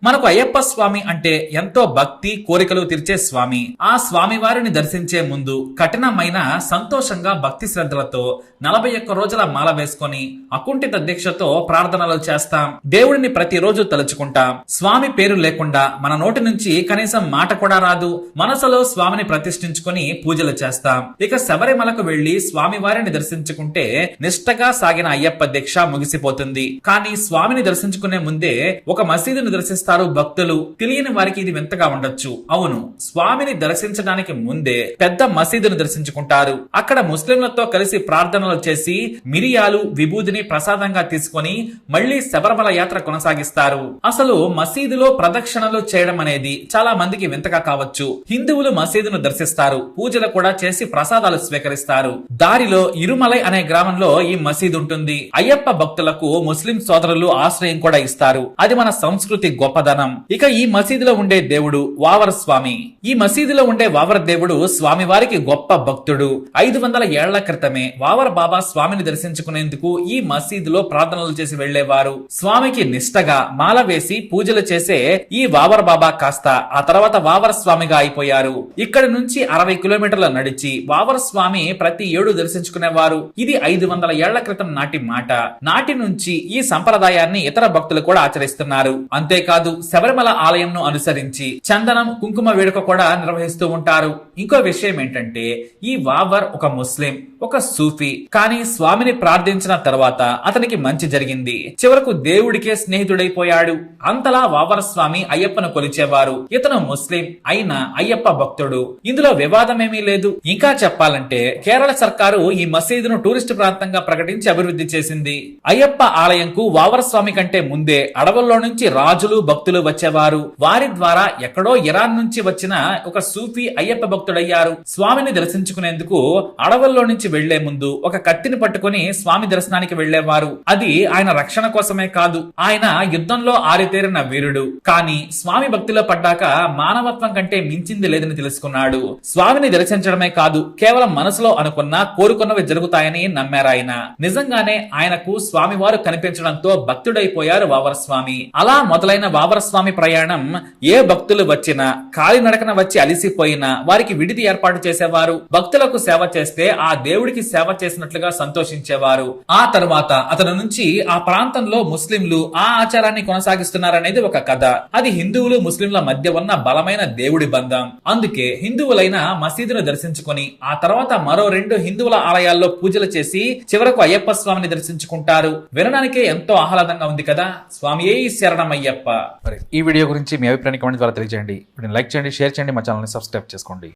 మనకు అయ్యప్ప స్వామి అంటే ఎంతో భక్తి కోరికలు తీర్చే స్వామి. ఆ స్వామి వారిని దర్శించే ముందు కఠినమైన సంతోషంగా భక్తి శ్రద్ధలతో 41 రోజుల మాల వేసుకొని అకుంఠిత దీక్షతో ప్రార్థనలు చేస్తాం. దేవుడిని ప్రతిరోజు తలుచుకుంటాం. స్వామి పేరు లేకుండా మన నోటి నుంచి కనీసం మాట కూడా రాదు. మనసులో స్వామిని ప్రతిష్ఠించుకొని పూజలు చేస్తాం. ఇక శబరిమలకు వెళ్లి స్వామి వారిని దర్శించుకుంటే నిష్ఠగా సాగిన అయ్యప్ప దీక్ష ముగిసిపోతుంది. కానీ స్వామిని దర్శించుకునే ముందే ఒక మసీదును దర్శిస్తారు భక్తులు. తెలియని వారికి ఇది వింతగా ఉండొచ్చు. అవును, స్వామిని దర్శించడానికి ముందే పెద్ద మసీదును దర్శించుకుంటారు. అక్కడ ముస్లింలతో కలిసి ప్రార్థనలు చేసి మిరియాలు విభూదిని ప్రసాదంగా తీసుకొని మళ్లీ శబరిమల యాత్ర కొనసాగిస్తారు. అసలు మసీదులో ప్రదక్షిణలు చేయడం అనేది చాలా మందికి వింతగా కావచ్చు. హిందువులు మసీదును దర్శిస్తారు, పూజలు కూడా చేసి ప్రసాదాలు స్వీకరిస్తారు. దారిలో ఇరుమలై అనే గ్రామంలో ఈ మసీదు ఉంటుంది. అయ్యప్ప భక్తులకు ముస్లిం సోదరులు ఆశ్రయం కూడా ఇస్తారు. అది మన సంస్కృతి గొప్పదనం. ఇక ఈ మసీదులో ఉండే దేవుడు వావర్ స్వామి. ఈ మసీదులో ఉండే వావర్ దేవుడు స్వామి వారికి గొప్ప భక్తుడు. 500 ఏళ్ల క్రితమే వావర్ బాబా స్వామిని దర్శించుకునేందుకు ఈ మసీదులో ప్రార్థనలు చేసి వెళ్లేవారు. స్వామికి నిష్టగా మాల వేసి పూజలు చేసే ఈ వావర్ బాబా కాస్త ఆ తర్వాత వావర్ స్వామిగా అయిపోయారు. ఇక్కడి నుంచి 60 కిలోమీటర్ల నడిచి వావర్ స్వామి ప్రతి ఏడు దర్శించుకునేవారు. ఇది 500 ఏళ్ల క్రితం నాటి మాట. నాటి నుంచి ఈ సంప్రదాయాన్ని ఇతర భక్తులు కూడా ఆచరిస్తున్నారు. అంతేకాదు శబరిమల ఆలయంను అనుసరించి చందనం కుంకుమ వేడుక కూడా నిర్వహిస్తూ ఉంటారు. ఇంకో విషయం ఏంటంటే ఈ వావర్ ఒక ముస్లిం, ఒక సూఫీ. కానీ స్వామిని ప్రార్థించిన తర్వాత అతనికి మంచి జరిగింది. చివరకు దేవుడికే స్నేహితుడైపోయాడు. అంతలా వావర్ స్వామి అయ్యప్పను కొలిచేవారు. ఇతను ముస్లిం అయినా అయ్యప్ప భక్తుడు. ఇందులో వివాదమేమీ లేదు. ఇంకా చెప్పాలంటే కేరళ సర్కారు ఈ మసీదును టూరిస్ట్ ప్రాంతంగా ప్రకటించి అభివృద్ధి చేసింది. అయ్యప్ప ఆలయంకు వావర్ స్వామి కంటే ముందే అడవుల్లో నుంచి రాజులు భక్తులు వచ్చేవారు. వారి ద్వారా ఎక్కడో ఇరాన్ నుంచి వచ్చిన ఒక సూఫీ అయ్యప్ప భక్తుడయ్యారు. స్వామిని దర్శించుకునేందుకు అడవుల్లో నుంచి వెళ్లే ముందు ఒక కత్తిని పట్టుకుని స్వామి దర్శనానికి వెళ్లేవారు. అది ఆయన రక్షణ కోసమే కాదు, ఆయన యుద్ధంలో ఆరితేరిన వీరుడు. కానీ స్వామి భక్తిలో పడ్డాక మానవత్వం కంటే మించింది లేదని తెలుసుకున్నాడు. స్వామిని దర్శించడమే కాదు, కేవలం మనసులో అనుకున్న కోరుకున్నవి జరుగుతాయని నమ్మారాయన. నిజంగానే ఆయనకు స్వామివారు కనిపించడంతో భక్తుడైపోయారు వావర్ స్వామి. అలా మొదలైన వావర్ స్వామి ప్రయాణం ఏ భక్తులు వచ్చినా కాలినడకన వచ్చి అలిసిపోయినా వారికి విడిది ఏర్పాటు చేసేవారు. భక్తులకు సేవ చేస్తే ఆ దేవుడికి సేవ చేసినట్లుగా సంతోషించేవారు. ఆ తర్వాత అతని నుంచి ఆ ప్రాంతంలో ముస్లింలు ఆ ఆచారాన్ని కొనసాగిస్తున్నారనేది ఒక కథ. అది హిందువులు ముస్లింల మధ్య ఉన్న బలమైన దేవుడి బంధం. అందుకే హిందువులైన మసీదును దర్శించుకుని ఆ తర్వాత మరో 2 హిందువుల ఆలయాల్లో పూజలు చేసి చివరకు అయ్యప్ప స్వామిని దర్శించుకుంటారు. వినడానికే ఎంతో ఆహ్లాదంగా ఉంది కదా. స్వామియే శరణమయ్యప్ప. ఈ వీడియో గురించి మీ అభిప్రాయాన్ని కామెంట్ ద్వారా తెలియజేయండి. లైక్ చేయండి, షేర్ చేయండి, మా ఛానల్ని సబ్స్క్రైబ్ చేసుకోండి.